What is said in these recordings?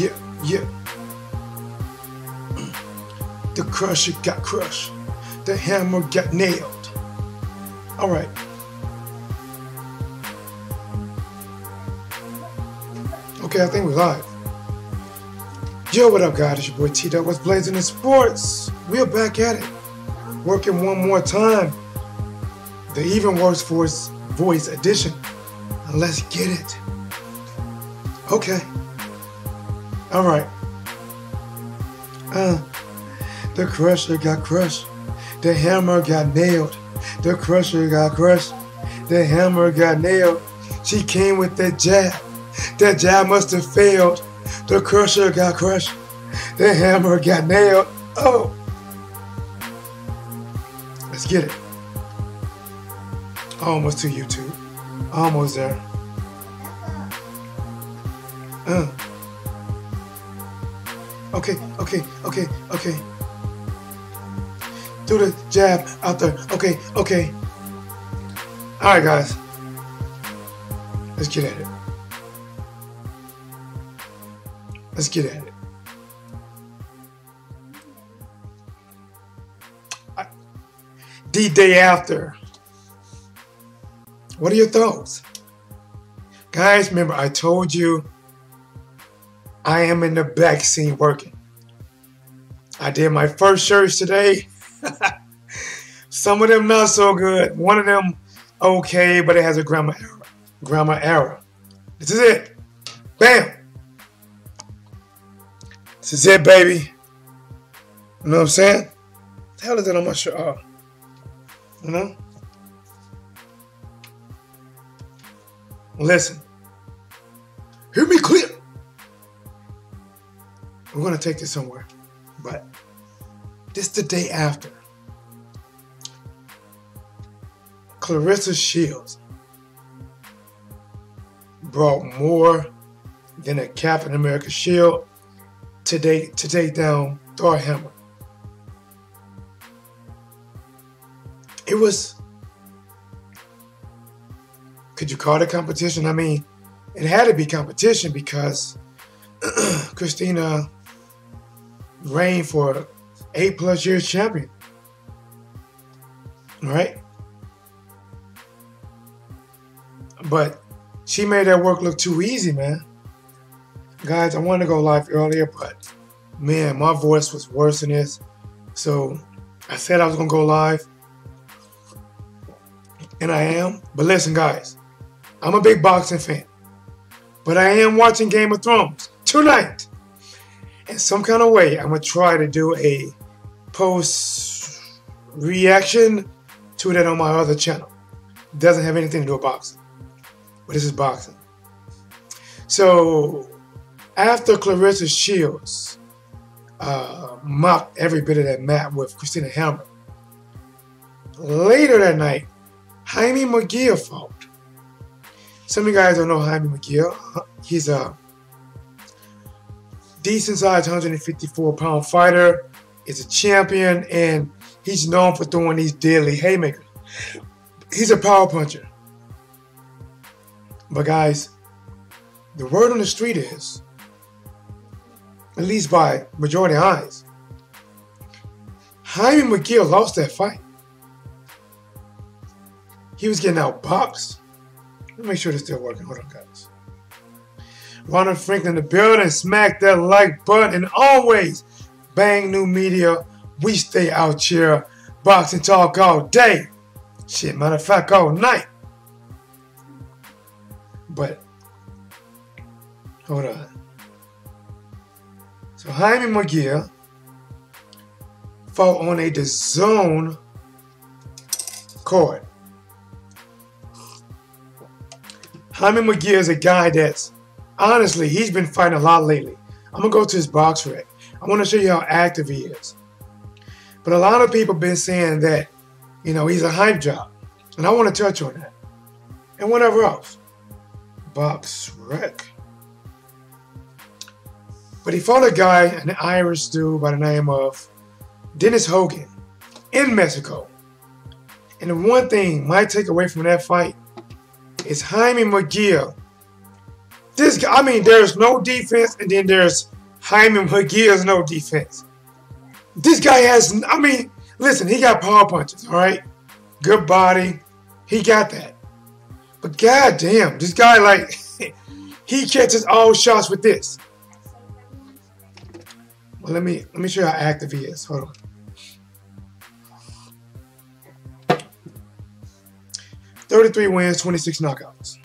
Yeah, yeah. The crusher got crushed. The hammer got nailed. All right. Okay, I think we're live. Yo, what up, guys? It's your boy T-Dog. What's blazing in sports? We're back at it. Working one more time. The Even Worse Voice edition. And let's get it. Okay. All right. The crusher got crushed. The hammer got nailed. The crusher got crushed. The hammer got nailed. She came with that jab. That jab must have failed. The crusher got crushed. The hammer got nailed. Oh. Let's get it. Almost to YouTube. Almost there. Okay. Do the jab out there. Okay. All right, guys. Let's get at it. The day after. What are your thoughts? Guys, remember I told you I am in the back scene working. I did my first shirts today. Some of them not so good. One of them okay, but it has a grammar error. This is it. Bam. This is it, baby. You know what I'm saying? What the hell is that on my shirt? Oh. You know? Listen. Hear me clear. We're going to take this somewhere. But this is the day after. Claressa Shields brought more than a Captain America shield to take down Thor Hammer. It was, could you call it competition? I mean, it had to be competition because Christina reigned for 8+ years champion. All right? But she made that work look too easy, man. Guys, I wanted to go live earlier, but man, my voice was worse than this. So I said I was going to go live. And I am. But listen, guys, I'm a big boxing fan. But I am watching Game of Thrones tonight. In some kind of way, I'm going to try to do a post-reaction to that on my other channel. It doesn't have anything to do with boxing. But this is boxing. So, after Claressa Shields mocked every bit of that mat with Christina Hammer, later that night, Jaime Munguia fought. Some of you guys don't know Jaime Munguia. He's a decent-sized 154-pound fighter. He's a champion, and he's known for throwing these deadly haymakers. He's a power puncher. But guys, the word on the street is, at least by majority eyes, Jaime Munguia lost that fight. He was getting outboxed. Let me make sure this still working. Hold on, guys. Ronald Franklin in the building. Smack that like button. And always, Bang New Media. We stay out here. Boxing talk all day. Shit, matter of fact, all night. But, hold on. So, Jaime Munguia fought on a DAZN card. Jaime Munguia is a guy that's, honestly, he's been fighting a lot lately. I'm going to go to his box rec. I want to show you how active he is. But a lot of people have been saying that, you know, he's a hype job. And I want to touch on that. And whatever else. Box rec. But he fought a guy, an Irish dude by the name of Dennis Hogan in Mexico. And the one thing my take away from that fight is Jaime Munguia This guy, I mean, there's no defense, and then there's Jaime Munguia's no defense. This guy has, I mean, listen, he got power punches, all right? Good body. He got that. But goddamn, this guy, like, he catches all shots with this. Well, let me show you how active he is. Hold on. 33 wins, 26 knockouts.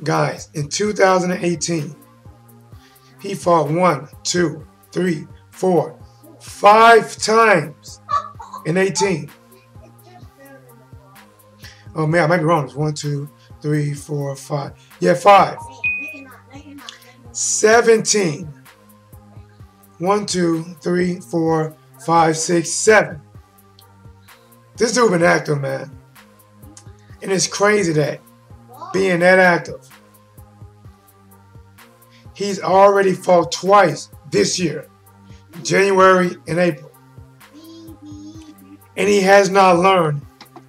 Guys, in 2018, he fought 1, 2, 3, 4, 5 times in 18. Oh man, I might be wrong. It's 1, 2, 3, 4, 5. Yeah, 5. 17. 1, 2, 3, 4, 5, 6, 7. This dude been active, man. And it's crazy that being that active, he's already fought twice this year, January and April. And he has not learned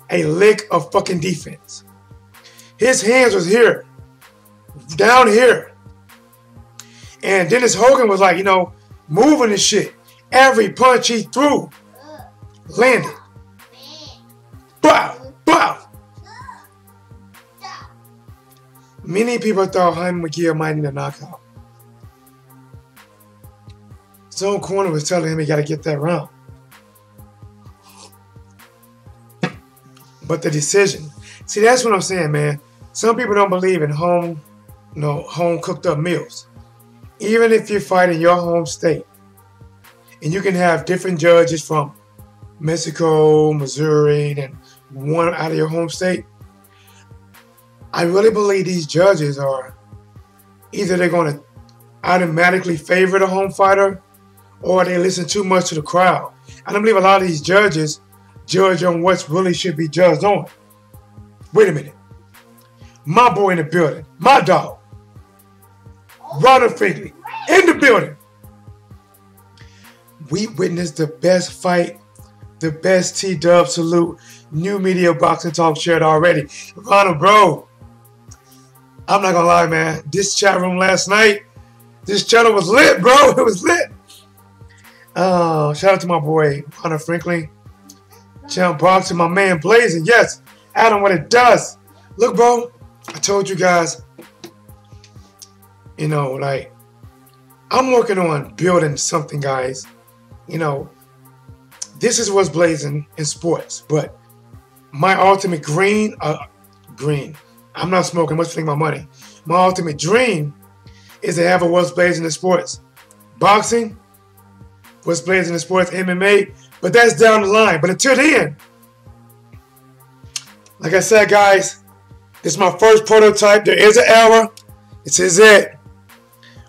a lick of fucking defense. His hands was here, down here. And Dennis Hogan was like, you know, moving the shit. Every punch he threw landed. Bow, bow. Many people thought Jaime Munguia might need a knockout. His own corner was telling him he got to get that round. But the decision, see, that's what I'm saying, man. Some people don't believe in home cooked up meals. Even if you fight in your home state, and you can have different judges from Mexico, Missouri, and one out of your home state, I really believe these judges are either they're going to automatically favor the home fighter, or they listen too much to the crowd. I don't believe a lot of these judges judge on what's really should be judged on. Wait a minute. My boy in the building. My dog. Ronald Finkley in the building. We witnessed the best fight, the best T-Dub salute, New Media Boxing Talk shared already. Ronald, bro, I'm not gonna lie, man. This chat room last night, this channel was lit, bro. It was lit. Shout out to my boy, Ronald Finkley. Champ Boxing, my man Blazing. Yes, Adam, what it does. Look, bro, I told you guys, you know, like, I'm working on building something, guys. You know, this is what's blazing in sports. But my ultimate green, I'm not smoking, much think my money. My ultimate dream is to have a what's blazing in sports. Boxing, what's blazing in sports, MMA, but that's down the line. But until then, like I said, guys, this is my first prototype. There is an error. This is it.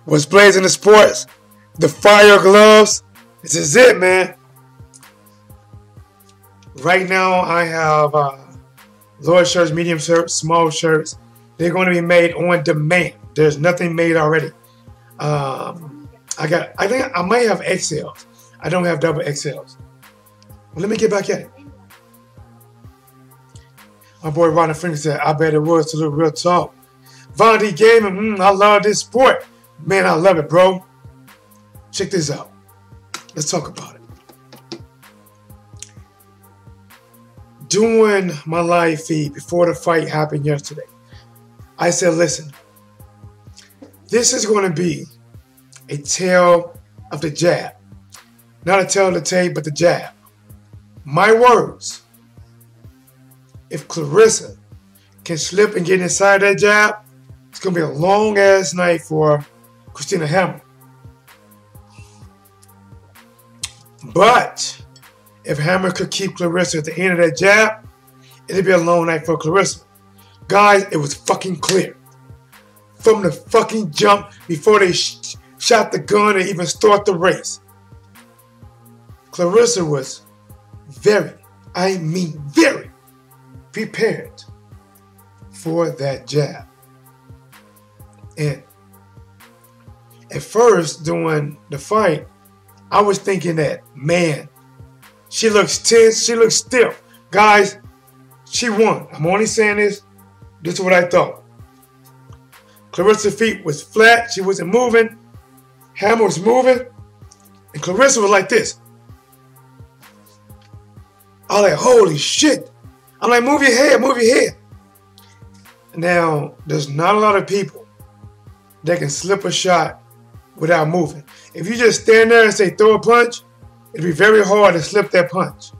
What's blazing in sports, the fire gloves. This is it, man. Right now, I have large shirts, medium shirts, small shirts. They're going to be made on demand. There's nothing made already. I think I might have XLs. I don't have double XLs. Well, let me get back at it. My boy Ronald Finkley said, I bet it was to the real talk. Von D Gaming, I love this sport. Man, I love it, bro. Check this out. Let's talk about it. Doing my live feed before the fight happened yesterday, I said, listen, this is going to be a tale of the jab. Not a tale of the tape, but the jab. My words. If Claressa can slip and get inside that jab, it's going to be a long-ass night for Christina Hammer. But if Hammer could keep Claressa at the end of that jab, it'd be a long night for Claressa. Guys, it was fucking clear. From the fucking jump, before they shot the gun and even start the race. Claressa was very prepared for that jab. And at first, during the fight, I was thinking that, man, she looks tense, she looks stiff. Guys, she won. I'm only saying this This is what I thought. Claressa's feet was flat. She wasn't moving. Hammer was moving. And Claressa was like this. I was like, holy shit. I'm like, move your head, move your head. Now, there's not a lot of people that can slip a shot without moving. If you just stand there and say throw a punch, it'd be very hard to slip that punch.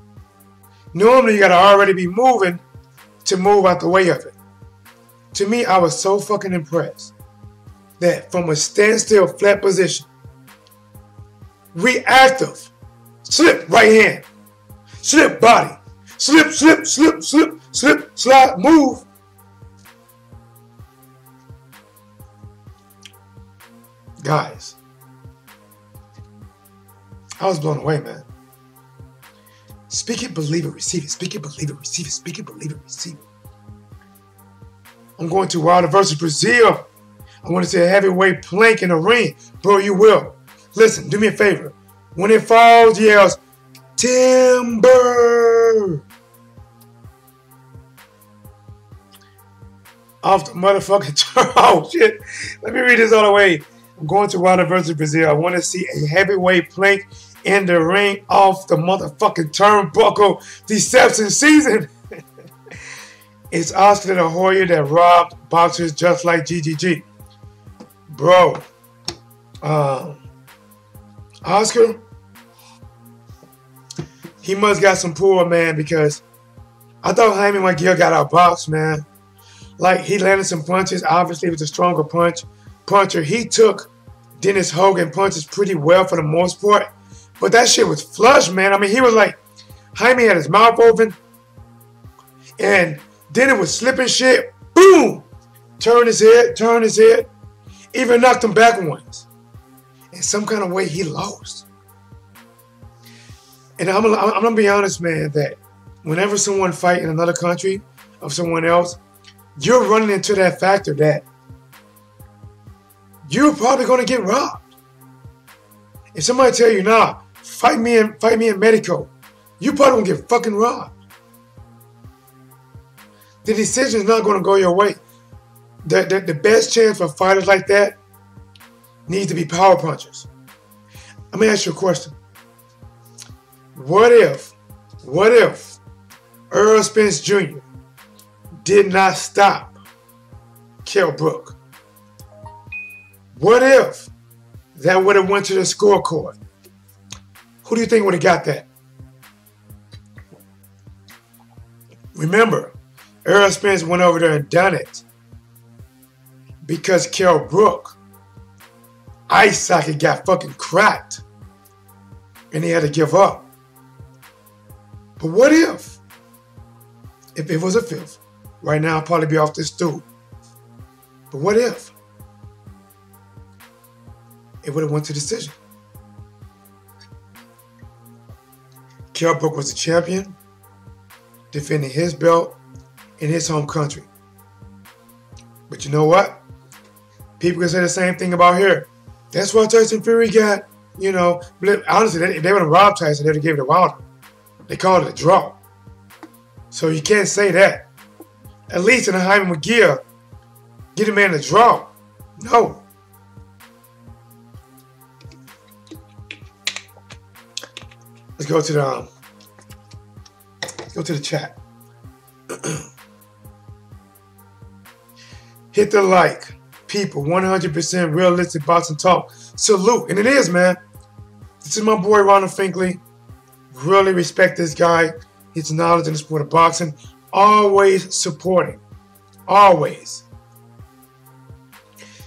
Normally, you got to already be moving to move out the way of it. To me, I was so fucking impressed that from a standstill flat position, reactive, slip right hand, slip body, slip, slip, slip, slip, slip, slide, move. Guys, I was blown away, man. Speak it, believe it, receive it. Speak it, believe it, receive it. Speak it, believe it, receive it. I'm going to Wilder versus Brazil. I want to see a heavyweight plank in the ring. Bro, you will. Listen, do me a favor. When it falls, yells, timber. Off the motherfucking turn. Oh, shit. Let me read this all the way. I'm going to Wilder versus Brazil. I want to see a heavyweight plank in the ring off the motherfucking turnbuckle. Deception season. It's Oscar the Hoya that robbed boxers just like GGG. Bro. Oscar, he must got some pull, man, because I thought Jaime Munguia got outboxed, man. Like, he landed some punches. Obviously, it was a stronger puncher. He took Dennis Hogan punches pretty well for the most part. But that shit was flush, man. I mean, he was like, Jaime had his mouth open. And then it was slipping shit. Boom! Turn his head. Even knocked him back once. In some kind of way, he lost. And I'm gonna be honest, man, that whenever someone fight in another country of someone else, you're running into that factor that you're probably gonna get robbed. If somebody tell you, nah, fight me in Mexico, you probably gonna get fucking robbed. The decision is not gonna go your way. The best chance for fighters like that needs to be power punchers. Let me ask you a question. What if Earl Spence Jr. did not stop Kell Brook? What if that would have went to the scorecard? Who do you think would have got that? Remember, Earl Spence went over there and done it because Kell Brook ice socket got fucking cracked and he had to give up. But what if it was a fifth? Right now, I'll probably be off this stool. But what if it would have went to decision? Kell Brook was the champion, defending his belt in his home country. But you know what? People can say the same thing about here. That's why Tyson Fury got, honestly, if they would have robbed Tyson, they would have given it to Wilder. They called it a draw. So you can't say that. At least in a Jaime Munguia, get a man a draw. No. Let's go to the chat. Hit the like. People, 100% realistic boxing talk. Salute. And it is, man. This is my boy, Ronald Finkley. Really respect this guy. His knowledge in the sport of boxing. Always supporting. Always.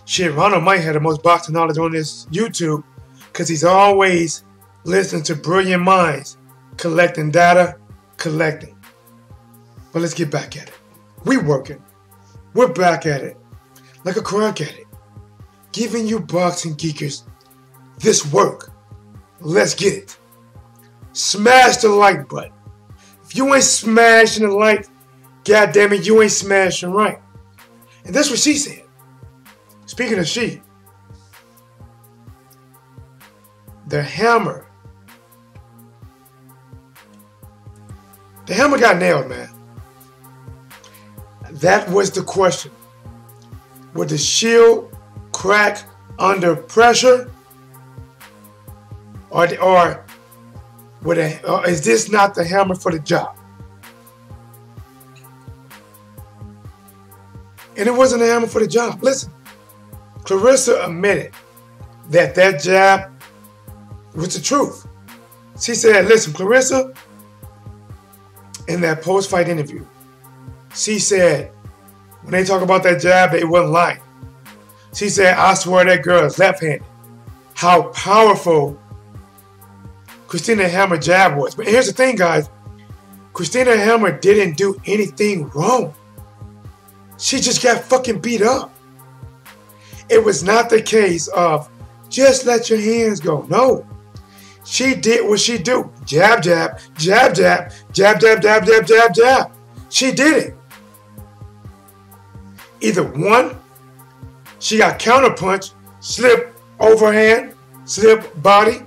Shit, Ronald might have the most boxing knowledge on this YouTube because he's always listening to brilliant minds, collecting data, collecting. But let's get back at it. We working. We're back at it. Like a crack addict. Giving you boxing geekers this work. Let's get it. Smash the like button. If you ain't smashing the like, goddamn it, you ain't smashing right. And that's what she said. Speaking of she, the hammer got nailed, man. That was the question. Would the shield crack under pressure? Or is this not the hammer for the job? And it wasn't a hammer for the job. Listen, Claressa admitted that jab was the truth. She said, listen, Claressa, in that post-fight interview, she said, when they talk about that jab, it wasn't lying. She said, I swear that girl is left-handed. How powerful Christina Hammer jab was. But here's the thing, guys. Christina Hammer didn't do anything wrong. She just got fucking beat up. It was not the case of just let your hands go. No. She did what she do. Jab, jab, jab, jab, jab, jab, jab, jab, jab, jab. She did it. Either one, she got counterpunch, slip overhand, slip body,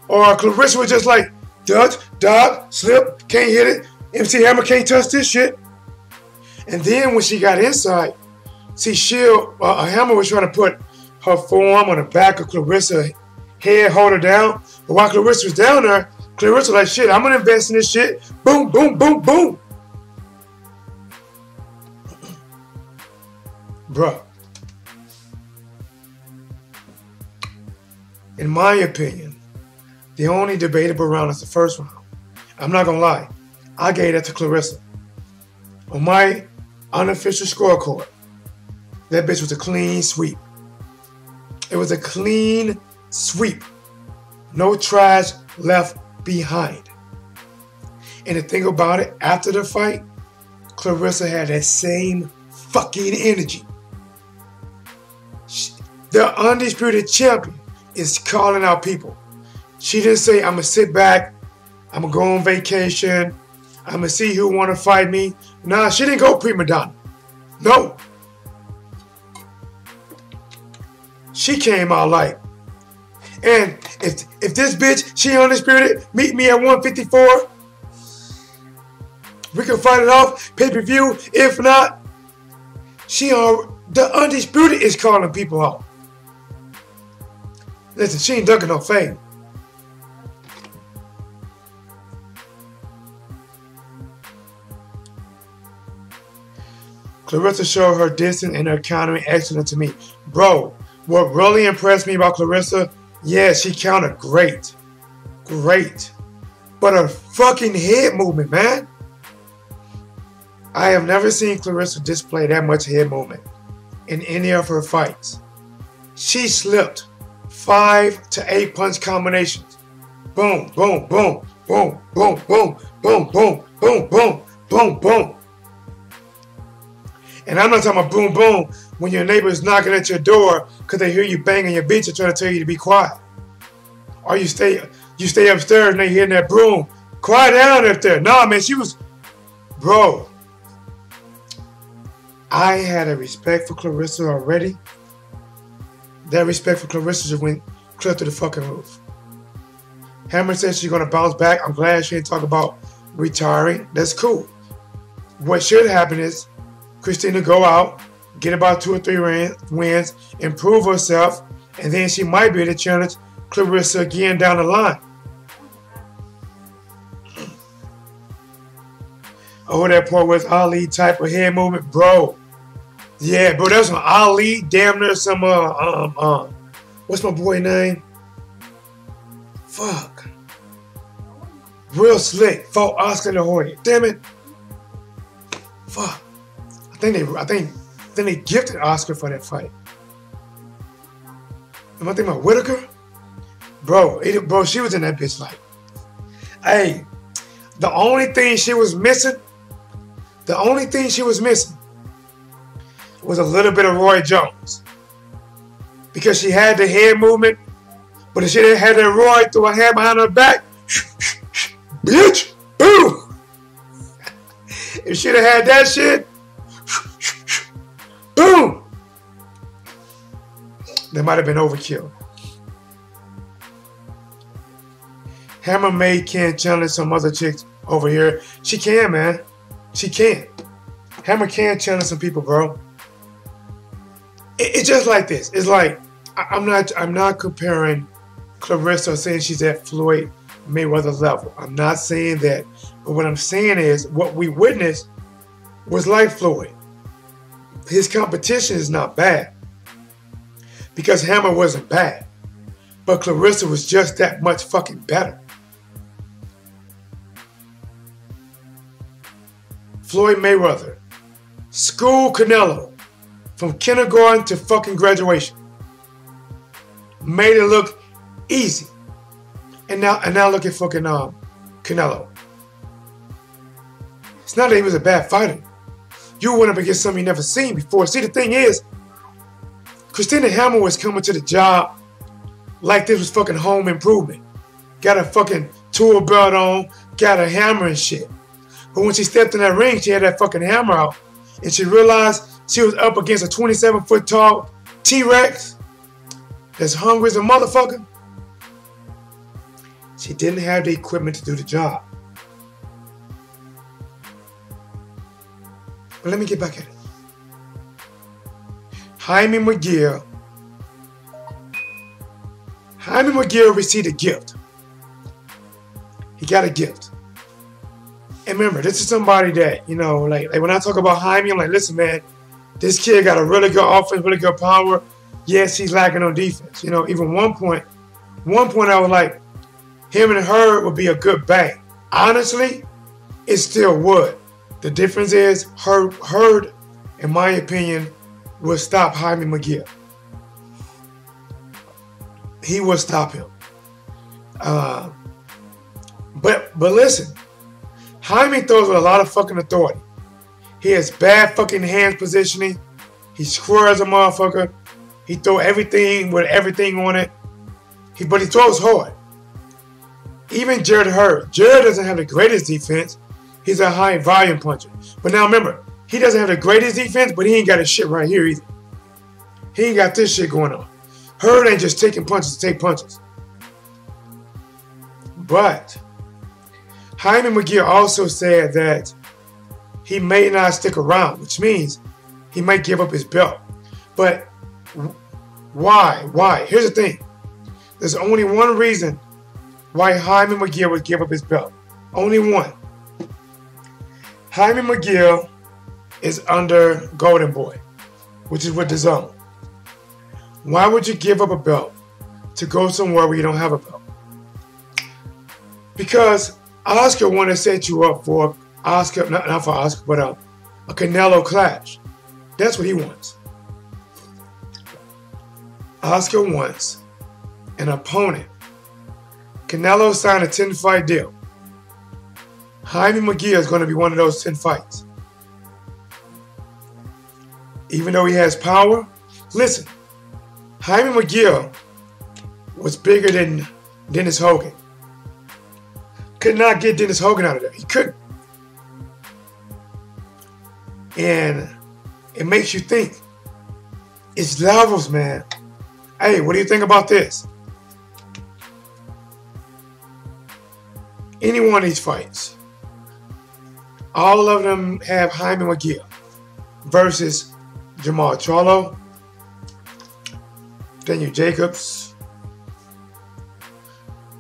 or Claressa was just like, dodge, dodge, slip, can't hit it. MC Hammer can't touch this shit. And then when she got inside, see, Hammer was trying to put her forearm on the back of Claressa's head, hold her down. But while Claressa was down there, Claressa was like, shit, I'm going to invest in this shit. Boom, boom, boom, boom. Bruh. In my opinion, the only debatable round is the first round. I'm not going to lie. I gave that to Claressa. On my unofficial scorecard, that bitch was a clean sweep. It was a clean sweep. No trash left behind. And the thing about it, after the fight, Claressa had that same fucking energy. The undisputed champion is calling out people. She didn't say, I'm going to sit back, I'm going to go on vacation, I'm going to see who want to fight me. Nah, she didn't go prima donna. No. She came out like, and if this bitch, she undisputed, meet me at 154, we can fight it off, pay-per-view. If not, the undisputed is calling people out. Listen, she ain't ducking no fame. Claressa showed her distance and her countering excellent to me. Bro, what really impressed me about Claressa, yeah, she countered great. Great. But her fucking head movement, man. I have never seen Claressa display that much head movement in any of her fights. She slipped 5 to 8 punch combinations. Boom, boom, boom, boom, boom, boom, boom, boom, boom, boom, boom, boom. And I'm not talking about boom, boom when your neighbor's knocking at your door because they hear you banging your bitch and trying to tell you to be quiet. Or you stay upstairs and they hear that broom. Quiet down up there. Nah, man, she was... Bro. I had a respect for Claressa already. That respect for Claressa just went clear to the fucking roof. Hammer said she's going to bounce back. I'm glad she didn't talk about retiring. That's cool. What should happen is Christina go out, get about 2 or 3 wins, improve herself, and then she might be able to challenge Claressa again down the line. Oh, that part was Ali type of head movement, bro. Yeah, bro, that was some Ali, damn near some, what's my boy name? Fuck. Real slick, fought Oscar the Hoya. Damn it. Fuck. I think they gifted Oscar for that fight. Am I thinking about Whitaker? Bro, she was in that bitch like, hey, the only thing she was missing was a little bit of Roy Jones. Because she had the head movement, but if she didn't have that Roy throw her hand behind her back, bitch, boom. If she'd have had that shit, boom, that might have been overkill. Hammer May can't challenge some other chicks over here. She can, man. She can. Hammer can challenge some people, bro. It's just like this. It's like I'm not comparing Claressa or saying she's at Floyd Mayweather level. I'm not saying that. But what I'm saying is what we witnessed was like Floyd. His competition is not bad because Hammer wasn't bad. But Claressa was just that much fucking better. Floyd Mayweather schooled Canelo from kindergarten to fucking graduation. Made it look easy. And now look at fucking Canelo. It's not that he was a bad fighter. You went up against something you never seen before. See, the thing is, Christina Hammer was coming to the job like this was fucking home improvement. Got a fucking tool belt on, got a hammer and shit. But when she stepped in that ring, she had that fucking hammer out. And she realized she was up against a 27-foot tall T-Rex that's hungry as a motherfucker. She didn't have the equipment to do the job. But let me get back at it. Jaime Munguia received a gift. He got a gift. And remember, this is somebody that, you know, like when I talk about Jaime, I'm like, listen, man, this kid got a really good offense, really good power. Yes, he's lacking on defense. You know, even one point I was like, him and Hurd would be a good bang. Honestly, it still would. The difference is Hurd, in my opinion, will stop Jaime Munguia. He will stop him. But listen, Jaime throws with a lot of fucking authority. He has bad fucking hand positioning. He squares a motherfucker. He throw everything with everything on it. But he throws hard. Even Jared Hurd. Jared doesn't have the greatest defense. He's a high volume puncher. But now remember, he doesn't have the greatest defense, but he ain't got his shit right here either. He ain't got this shit going on. Hurd ain't just taking punches to take punches. But Jaime Munguia also said that he may not stick around, which means he might give up his belt. But why? Why? Here's the thing. There's only one reason why Jaime Munguia would give up his belt. Only one. Jaime Munguia is under Golden Boy, which is with the zone. Why would you give up a belt to go somewhere where you don't have a belt? Because Oscar wanted to set you up for Oscar, not for Oscar, but a Canelo clash. That's what he wants. Oscar wants an opponent. Canelo signed a 10-fight deal. Jaime Munguia is going to be one of those 10 fights. Even though he has power, listen, Jaime Munguia was bigger than Dennis Hogan. Could not get Dennis Hogan out of there. He couldn't. And it makes you think. It's levels, man. Hey, what do you think about this? Any one of these fights, all of them have Jaime Munguia versus Jamal Charlo, Daniel Jacobs,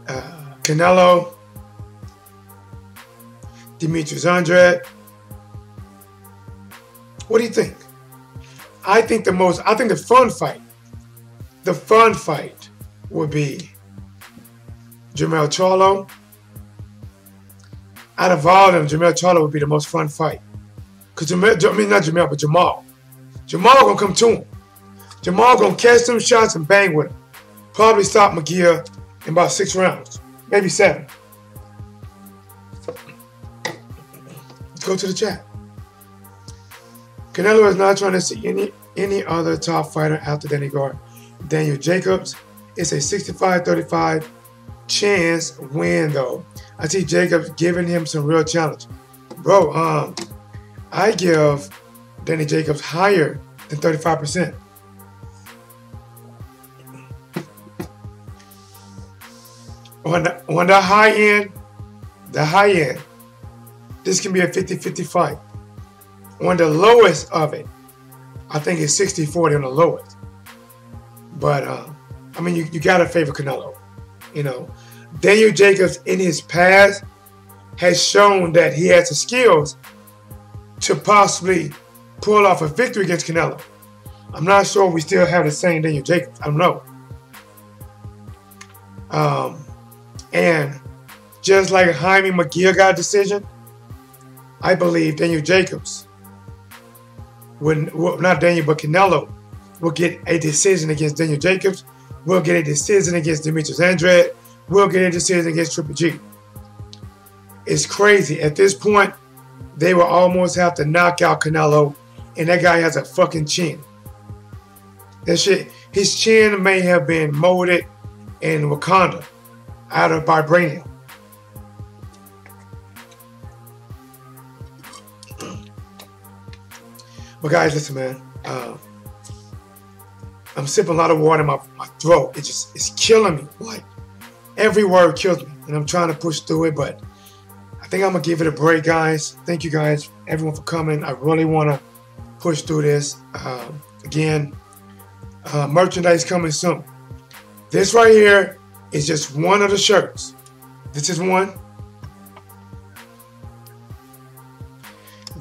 Canelo, Demetrius Andrade. What do you think? I think the fun fight would be Jamal Charlo. Out of all of them, Jamal Charlo would be the most fun fight. Because Jamal. Jamal gonna come to him. Jamal gonna catch some shots and bang with him. Probably stop Munguia in about 6 rounds. Maybe 7. Let's go to the chat. Canelo is not trying to see any other top fighter after Daniel Jacobs. It's a 65-35 chance win, though. I see Jacobs giving him some real challenge. Bro, I give Danny Jacobs higher than 35%. On the high end, this can be a 50-50 fight. On the lowest of it, I think it's 60-40 on the lowest. But, I mean, you got to favor Canelo. You know, Daniel Jacobs in his past has shown that he has the skills to possibly pull off a victory against Canelo. I'm not sure we still have the same Daniel Jacobs. I don't know. And just like Jaime Munguia got a decision, I believe Daniel Jacobs, not Daniel, but Canelo, will get a decision against Daniel Jacobs, will get a decision against Demetrius Andrade, will get a decision against Triple G. It's crazy. At this point, they will almost have to knock out Canelo, and that guy has a fucking chin. That shit, his chin may have been molded in Wakanda out of vibranium. But guys, listen, man. I'm sipping a lot of water in my throat. It's killing me. Like, every word kills me. And I'm trying to push through it, but I think I'm going to give it a break, guys. Thank you, guys, everyone, for coming. I really want to push through this. Again, merchandise coming soon. This right here is just one of the shirts. This is one.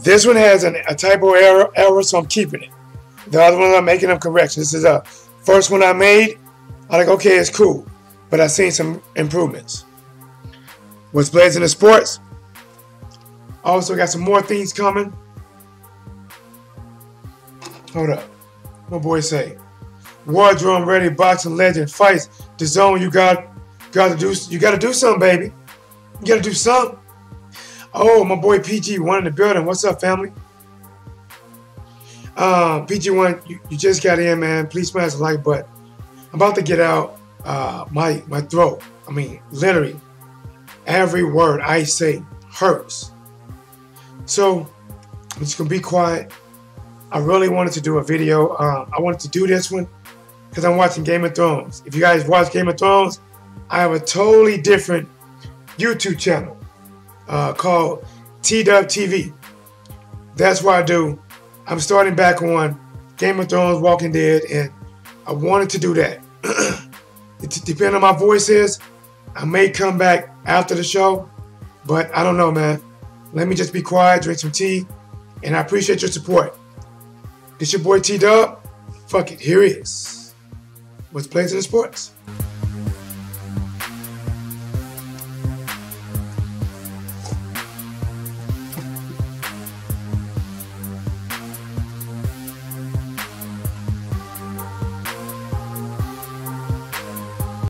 This one has a typo error, so I'm keeping it. The other one I'm making them corrections. This is a first one I made. I'm like, okay, it's cool, but I've seen some improvements. What's blazing the sports? Also got some more things coming. Hold up. My boy say, wardrobe ready, boxing legend fights. The zone, you got to do something, baby. You got to do something. Oh, my boy PG1 in the building. What's up, family? PG1, you just got in, man. Please smash the like button. I'm about to get out my throat. I mean, literally, every word I say hurts. So, I'm just going to be quiet. I really wanted to do a video. I wanted to do this one because I'm watching Game of Thrones. If you guys watch Game of Thrones, I have a totally different YouTube channel called T-Dub TV. That's what I do. I'm starting back on Game of Thrones, Walking Dead, and I wanted to do that. Depending on my voice is, I may come back after the show, but I don't know, man. Let me just be quiet, drink some tea, and I appreciate your support. This your boy T-Dub. Fuck it, here he is. What's blazing in sports?